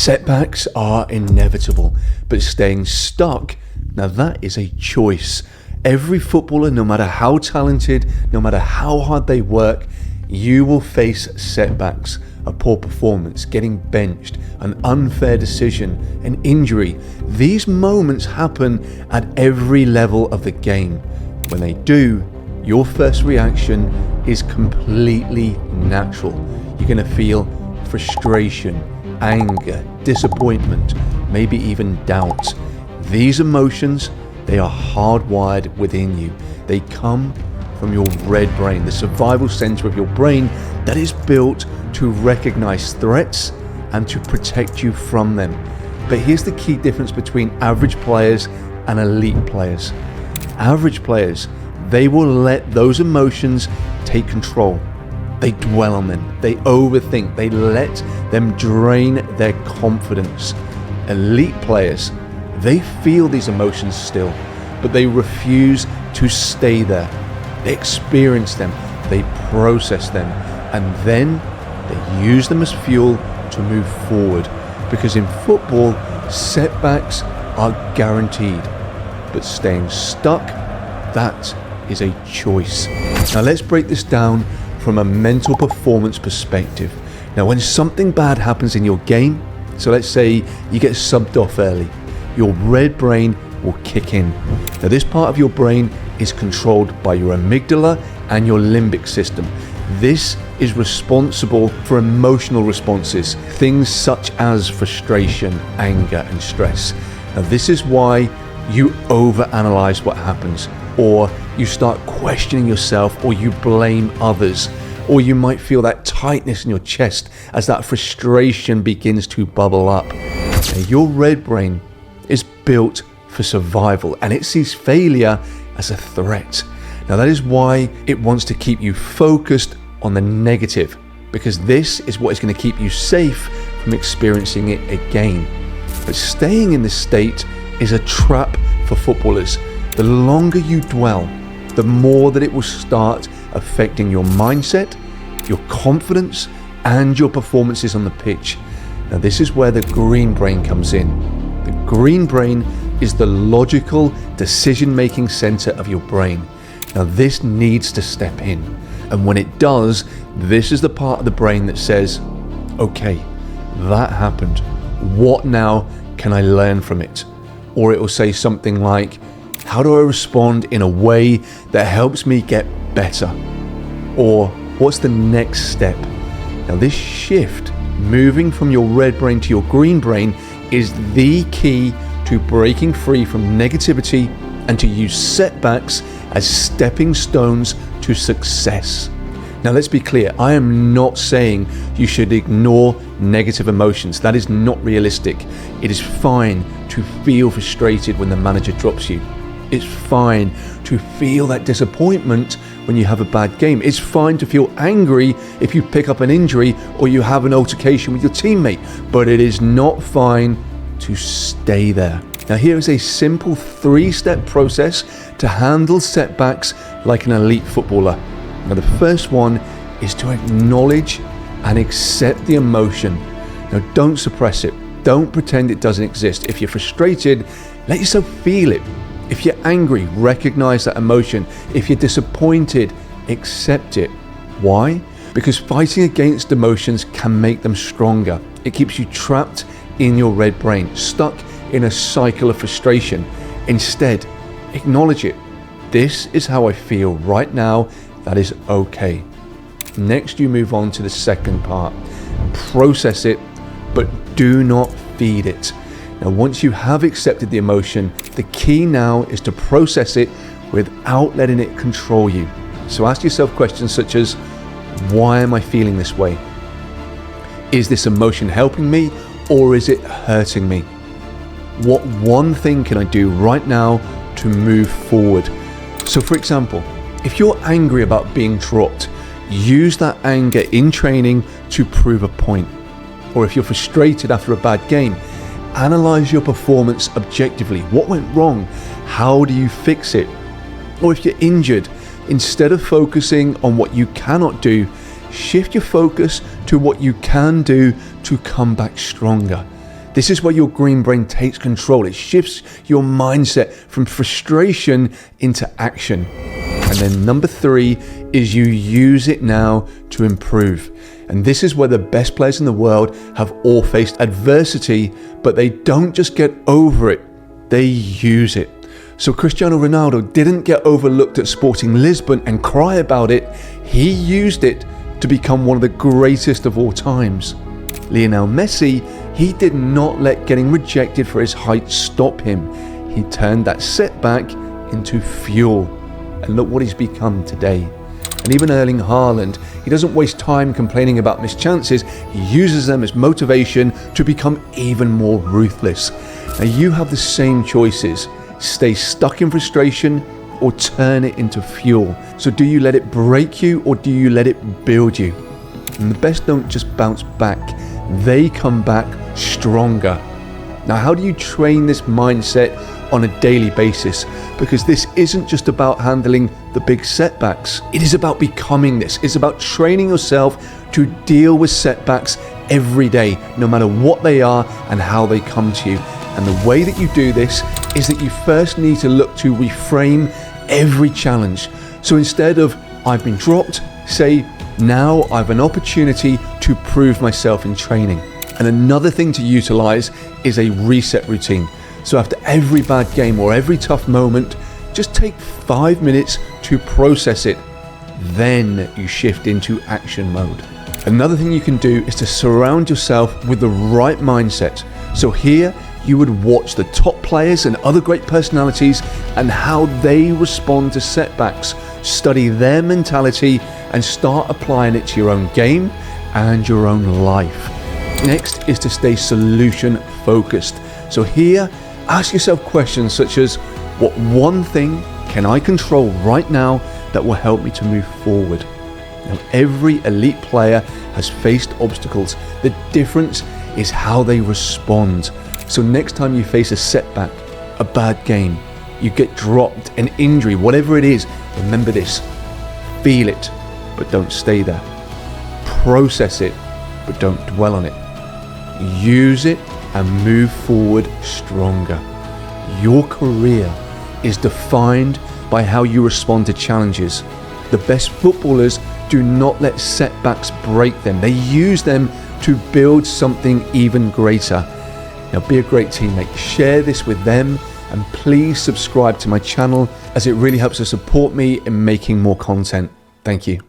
Setbacks are inevitable, but staying stuck, now that is a choice. Every footballer, no matter how talented, no matter how hard they work, you will face setbacks. A poor performance, getting benched, an unfair decision, an injury. These moments happen at every level of the game. When they do, your first reaction is completely natural. You're going to feel frustration, anger, disappointment, maybe even doubt. These emotions, they are hardwired within you. They come from your red brain, the survival center of your brain that is built to recognize threats and to protect you from them. But here's the key difference between average players and elite players. Average players, they will let those emotions take control. They dwell on them, they overthink, they let them drain their confidence. Elite players, they feel these emotions still, but they refuse to stay there. They experience them, they process them, and then they use them as fuel to move forward. Because in football, setbacks are guaranteed, but staying stuck, that is a choice. Now let's break this down from a mental performance perspective. Now when something bad happens in your game, so let's say you get subbed off early, your red brain will kick in. Now this part of your brain is controlled by your amygdala and your limbic system. This is responsible for emotional responses, things such as frustration, anger, and stress. Now this is why you overanalyze what happens, or you start questioning yourself, or you blame others, or you might feel that tightness in your chest as that frustration begins to bubble up. Now, your red brain is built for survival, and it sees failure as a threat. Now that is why it wants to keep you focused on the negative, because this is what is going to keep you safe from experiencing it again. But staying in this state is a trap for footballers. The longer you dwell, the more that it will start affecting your mindset, your confidence, and your performances on the pitch. Now this is where the green brain comes in. The green brain is the logical decision-making center of your brain. Now this needs to step in. And when it does, this is the part of the brain that says, okay, that happened. What now can I learn from it? Or it will say something like, how do I respond in a way that helps me get better? Or what's the next step? Now this shift, moving from your red brain to your green brain, is the key to breaking free from negativity and to use setbacks as stepping stones to success. Now let's be clear, I am not saying you should ignore negative emotions. That is not realistic. It is fine to feel frustrated when the manager drops you. It's fine to feel that disappointment when you have a bad game. It's fine to feel angry if you pick up an injury or you have an altercation with your teammate, but it is not fine to stay there. Now here is a simple 3-step process to handle setbacks like an elite footballer. Now the first one is to acknowledge and accept the emotion. Now don't suppress it. Don't pretend it doesn't exist. If you're frustrated, let yourself feel it. If you're angry, recognize that emotion. If you're disappointed, accept it. Why? Because fighting against emotions can make them stronger. It keeps you trapped in your red brain, stuck in a cycle of frustration. Instead, acknowledge it. This is how I feel right now. That is okay. Next, you move on to the second part. Process it, but do not feed it. Now, once you have accepted the emotion, the key now is to process it without letting it control you. So ask yourself questions such as, why am I feeling this way? Is this emotion helping me or is it hurting me? What one thing can I do right now to move forward? So for example, if you're angry about being dropped, use that anger in training to prove a point. Or if you're frustrated after a bad game, analyze your performance objectively. What went wrong? How do you fix it? Or if you're injured, instead of focusing on what you cannot do, shift your focus to what you can do to come back stronger. This is where your green brain takes control. It shifts your mindset from frustration into action. And then number 3 is you use it now to improve. And this is where the best players in the world have all faced adversity, but they don't just get over it, they use it. So Cristiano Ronaldo didn't get overlooked at Sporting Lisbon and cry about it. He used it to become one of the greatest of all times. Lionel Messi, he did not let getting rejected for his height stop him. He turned that setback into fuel. And look what he's become today. And even Erling Haaland, he doesn't waste time complaining about missed chances. He uses them as motivation to become even more ruthless. Now you have the same choices. Stay stuck in frustration or turn it into fuel. So do you let it break you or do you let it build you? And the best don't just bounce back. They come back stronger. Now, how do you train this mindset on a daily basis? Because this isn't just about handling the big setbacks. It is about becoming this. It's about training yourself to deal with setbacks every day, no matter what they are and how they come to you. And the way that you do this is that you first need to look to reframe every challenge. So instead of I've been dropped, say now I've an opportunity to prove myself in training. And another thing to utilize is a reset routine. So after every bad game or every tough moment, just take 5 minutes to process it. Then you shift into action mode. Another thing you can do is to surround yourself with the right mindset. So here you would watch the top players and other great personalities and how they respond to setbacks. Study their mentality and start applying it to your own game and your own life. Next is to stay solution focused. So here, ask yourself questions such as, what one thing can I control right now that will help me to move forward? Now, every elite player has faced obstacles. The difference is how they respond. So next time you face a setback, a bad game, you get dropped, an injury, whatever it is, remember this. Feel it, but don't stay there. Process it, but don't dwell on it. Use it and move forward stronger. Your career is defined by how you respond to challenges. The best footballers do not let setbacks break them. They use them to build something even greater. Now be a great teammate. Share this with them and please subscribe to my channel as it really helps to support me in making more content. Thank you.